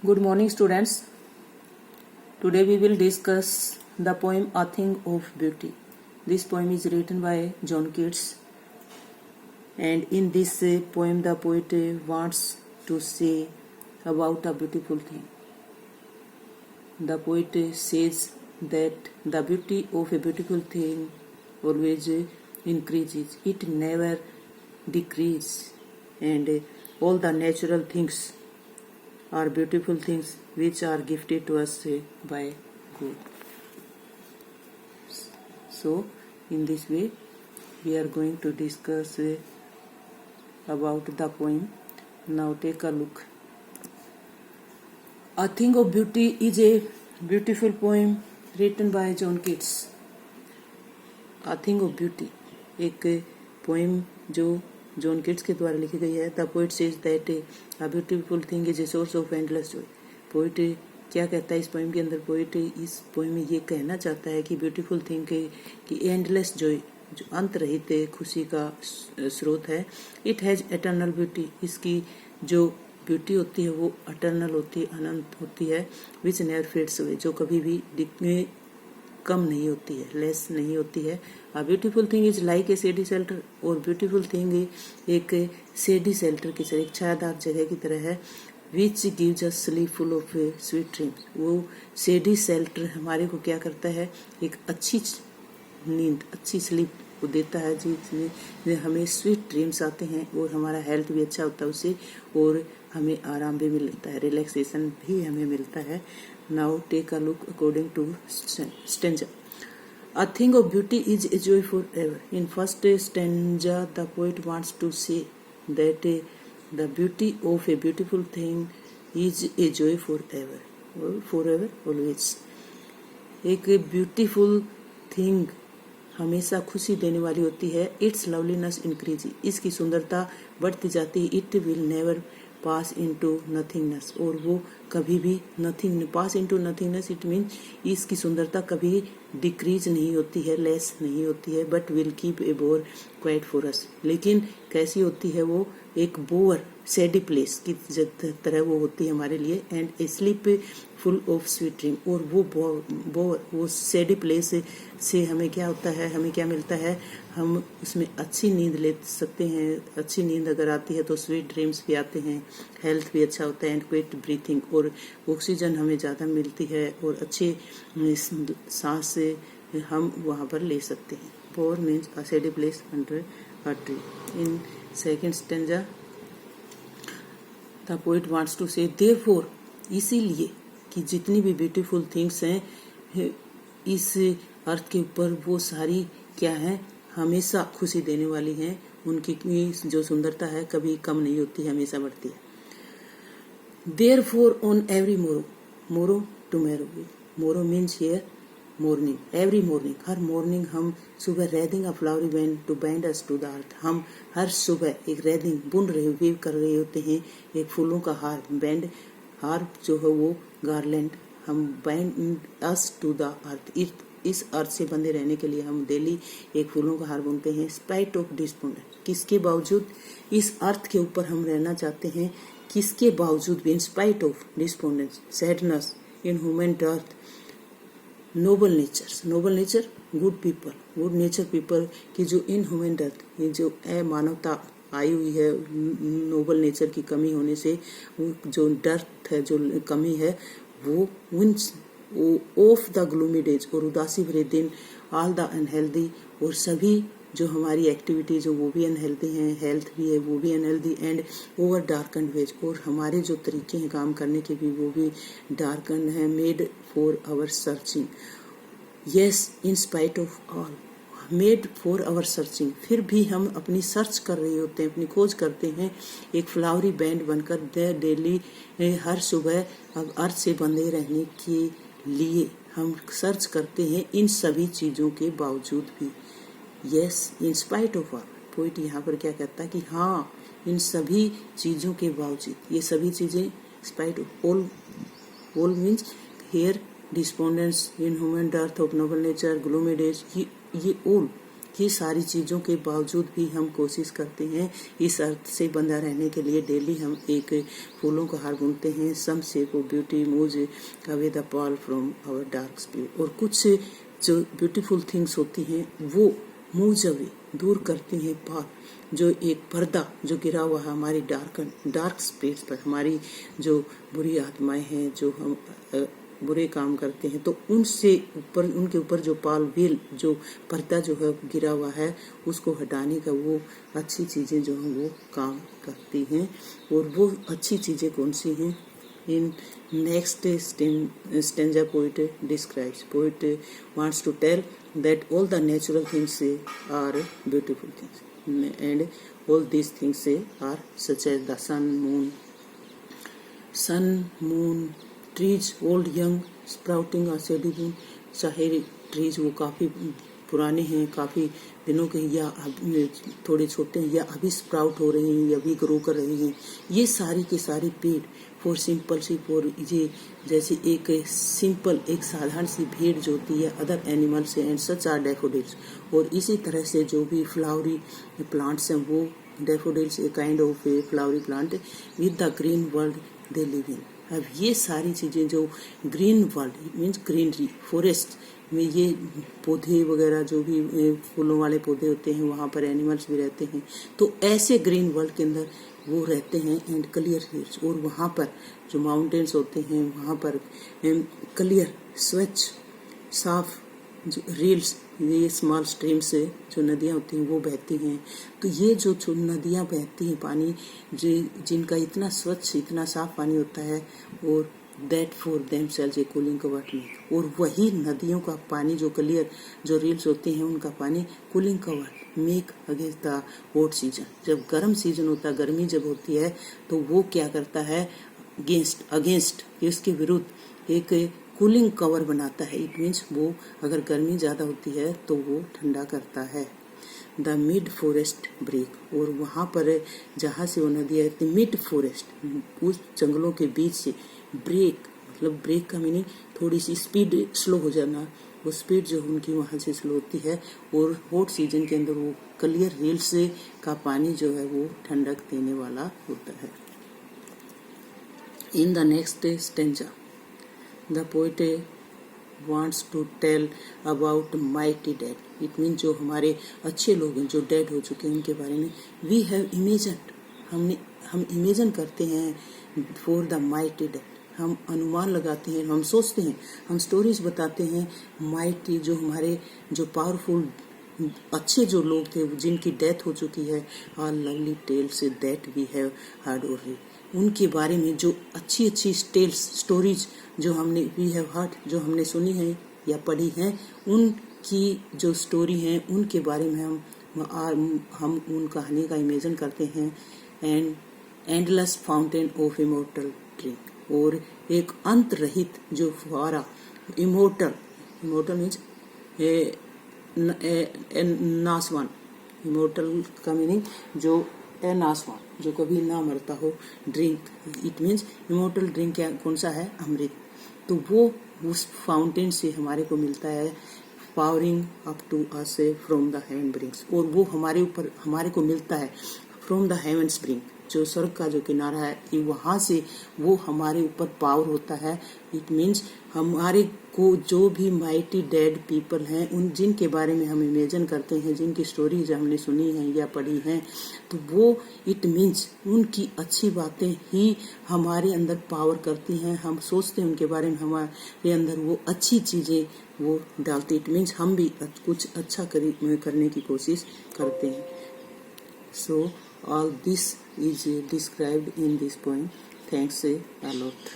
Good morning, students. Today we will discuss the poem A Thing of Beauty. This poem is written by John Keats, and in this poem the poet wants to say about a beautiful thing. The poet says that the beauty of a beautiful thing always increases. It never decreases, and all the natural things are beautiful things which are gifted to us by God. So, in this way, we are going to discuss about the poem. Now, take a look. A Thing of Beauty is a beautiful poem written by John Keats. A Thing of Beauty, एक poem जो John Keats के द्वारा लिखी गई है. The poet says that a beautiful thing is a source of endless Joy. Poet क्या कहता है इस पोएम के अंदर? पोइट इस पोएम में ये कहना चाहता है कि ब्यूटीफुल थिंग कि एंडलेस जॉय, जो अंत रहित खुशी का स्रोत है. It has eternal beauty. इसकी जो ब्यूटी होती है वो एटर्नल होती है, अनंत होती है. विच नेवर फेड्स अवे, जो कभी भी कम नहीं होती है, लेस नहीं होती है. A beautiful thing is like a shady shelter. और ब्यूटीफुल थिंग एक शेडी शेल्टर की तरह, एक छायादार जगह की तरह है. Which gives us sleep full of sweet dreams. वो शेडी शेल्टर हमारे को क्या करता है? एक अच्छी नींद, अच्छी स्लीप को देता है, जिसमें हमें स्वीट ड्रीम्स आते हैं और हमारा हेल्थ भी अच्छा होता है उससे, और हमें आराम भी मिलता है, रिलैक्सेशन भी हमें मिलता है. Now take a look according to stanza. A thing of beauty is a joy forever. In first stanza, the poet wants to say that the beauty of a beautiful thing is a joy forever. Forever, always. एक beautiful thing हमेशा खुशी देने वाली होती है. It's loveliness increase. इसकी सुंदरता बढ़ती जाती है. It will never pass into nothingness. और वो कभी भी nothing pass into nothingness. It mean इसकी सुंदरता कभी डिक्रीज नहीं होती है, लेस नहीं होती है. But will keep a bore quiet for us. लेकिन कैसी होती है वो? एक बोर सैडी प्लेस की तरह वो होती है हमारे लिए. And A sleep full of sweet dream. और वो बोर वो सैडी प्लेस से हमें क्या होता है, हमें क्या मिलता है? हम उसमें अच्छी नींद ले सकते हैं. अच्छी नींद अगर आती है तो स्वीट ड्रीम्स भी आते हैं, हेल्थ भी अच्छा होता है. एंड क्विक ब्रीथिंग, और ऑक्सीजन हमें ज़्यादा मिलती है और अच्छे सांस से हम वहाँ पर ले सकते हैं. Bower means a shady place under a tree. In second stanza the poet wants to say therefore, इसीलिए कि जितनी भी ब्यूटीफुल थिंग्स हैं इस अर्थ के ऊपर, वो सारी क्या है? हमेशा खुशी देने वाली हैं. उनकी जो सुंदरता है कभी कम नहीं होती है, हमेशा बढ़ती है. देयरफॉर ऑन एवरी मोरो, morrow tomorrow. Morrow means here morning. Every morning, हर मॉर्निंग हम सुबह wreathing a flowery band to bind us to the earth. हम हर सुबह एक रेदिंग बुन रहे, वीव कर रहे होते हैं एक फूलों का हार. बैंड हार जो है वो गार्लैंड, हम band us to the earth. इस अर्थ से बंधे रहने के लिए हम डेली एक फूलों का हार बुनते हैं. स्पाइट ऑफ डिस्पोंडेंट, किसके बावजूद इस अर्थ के ऊपर हम रहना चाहते हैं, किसके बावजूद भी. In spite of despondence, sadness in human earth. Noble natures, noble nature good people, good nature people की जो इन ह्यूमन अर्थ, ये जो मानवता आई हुई है नोबल नेचर की कमी होने से, वो जो डर्थ है, जो कमी है, वो wins of the gloomy days, और उदासी भरे दिन. ऑल द अनहेल्दी, और सभी जो हमारी एक्टिविटीज है वो भी अनहेल्दी हैं, हेल्थ भी है वो भी unhealthy. And over darken ways, और हमारे जो तरीके हैं काम करने के भी वो भी डार्कन है. Made for our searching. Yes, in spite of all, made for our searching. फिर भी हम अपनी सर्च कर रहे होते हैं, अपनी खोज करते हैं एक फ्लावरी बैंड बनकर डेली, हर सुबह अर्थ से बंधे रहने के लिए हम सर्च करते हैं इन सभी चीज़ों के बावजूद भी. Yes, in spite of all. Poet यहाँ पर क्या कहता है कि हाँ, इन सभी चीज़ों के बावजूद, ये सभी चीज़ें spite of all. All means here despondence in human dearth of noble nature, gloomy days, ये ऑल ये सारी चीज़ों के बावजूद भी हम कोशिश करते हैं इस अर्थ से बंधा रहने के लिए। डेली हम एक फूलों का हार बुनते हैं। Some shape of beauty moves away the pall from our dark spirit. और कुछ जो ब्यूटीफुल थिंग्स होती हैं वो मूव्स अवे, दूर करती हैं पॉल, जो एक पर्दा जो गिरा हुआ है हमारी डार्क स्पिरिट्स पर, हमारी जो बुरी आत्माएं हैं, जो हम बुरे काम करते हैं, तो उनसे ऊपर, उनके ऊपर जो पाल व्हील, जो पर्दा जो है गिरा हुआ है, उसको हटाने का वो अच्छी चीज़ें जो हैं वो काम करती हैं। और वो अच्छी चीज़ें कौन सी हैं? In next stanza poet describes, poet wants to tell that all the natural things are beautiful things and all these things are such as the sun, moon, trees old young sprouting or shady moon। चाहे trees वो काफ़ी पुराने हैं, काफ़ी दिनों के, या थोड़े छोटे हैं, या अभी स्प्राउट हो रहे हैं, या अभी ग्रो कर रहे हैं, ये सारी के सारी पेड़ फॉर सिंपल सी, फॉर ये जैसे एक सिंपल, एक साधारण सी भीड़ जो होती है other animals and such are daffodils. और इसी तरह से जो भी फ्लावरी प्लांट्स हैं वो daffodils, a kind of A flowery plant with the green world they live in. अब ये सारी चीज़ें जो green world means greenery, forest में ये पौधे वगैरह जो भी फूलों वाले पौधे होते हैं, वहाँ पर एनिमल्स भी रहते हैं। तो ऐसे ग्रीन वर्ल्ड के अंदर वो रहते हैं। एंड क्लियर हिल्स, और वहाँ पर जो माउंटेन्स होते हैं वहाँ पर क्लियर, स्वच्छ, साफ जो रील्स, ये स्मॉल स्ट्रीम से जो नदियाँ होती हैं वो बहती हैं। तो ये जो नदियाँ बहती हैं, पानी जिनका इतना स्वच्छ, इतना साफ पानी होता है, और that for themselves A cooling cover make. और वही नदियों का पानी जो क्लियर, जो रील्स होते हैं, उनका पानी cooling cover make against the hot season. जब गर्म सीजन होता है, गर्मी जब होती है, तो वो क्या करता है? अगेंस्ट इसके विरुद्ध एक कूलिंग कवर बनाता है। इट मीन्स वो अगर गर्मी ज़्यादा होती है तो वो ठंडा करता है। द मिड फॉरेस्ट ब्रेक, और वहाँ पर जहाँ से वो नदी है, मिड फॉरेस्ट, उस जंगलों के बीच से ब्रेक, मतलब ब्रेक का मीनिंग थोड़ी सी स्पीड स्लो हो जाना, वो स्पीड जो उनकी वहाँ से स्लो होती है। और हॉट सीजन के अंदर वो क्लियर रील्स से का पानी जो है वो ठंडक देने वाला होता है। In the next stanza the poet wants to tell about mighty dead। It mean जो हमारे अच्छे लोग हैं, जो डेड हो चुके हैं, उनके बारे में। वी हैव इमेजिन्ड, हम इमेजिन करते हैं फॉर द माइटी डेड। हम अनुमान लगाते हैं, हम सोचते हैं, हम स्टोरीज बताते हैं। माइटी जो हमारे जो पावरफुल अच्छे जो लोग थे, जिनकी डेथ हो चुकी है, are lovely tales that we have heard और रीड। उनके बारे में जो अच्छी अच्छी टेल्स, स्टोरीज जो हमने वी हैव हर्ड, जो हमने सुनी है या पढ़ी है, उनकी जो स्टोरी है, उनके बारे में हम उन कहानी का इमेजिन करते हैं। And endless fountain of immortal drink, और एक अंत रहित जो फुहारा, इमोर्टल मीन्स नासवान, इमोर्टल का मीनिंग जो नासवान, जो कभी ना मरता हो। Drink, it means immortal drink क्या, कौन सा है? अमृत। तो वो उस फाउंटेन से हमारे को मिलता है, pouring up to us from the heaven brinks, और वो हमारे को मिलता है फ्रॉम द हेवन स्प्रिंग, जो स्वर्ग का जो किनारा है, वहाँ से वो हमारे ऊपर पावर होता है। इट मीन्स हमारे को जो भी माइटी डेड पीपल हैं, उन जिनके बारे में हम इमेजिन करते हैं, जिनकी स्टोरीज हमने सुनी हैं या पढ़ी हैं, तो वो इट मीन्स उनकी अच्छी बातें ही हमारे अंदर पावर करती हैं। हम सोचते हैं उनके बारे में, हमारे अंदर वो अच्छी चीज़ें वो डालते। इट मीन्स हम भी कुछ अच्छा करने की कोशिश करते हैं। So all this is described in this poem. Thanks a lot.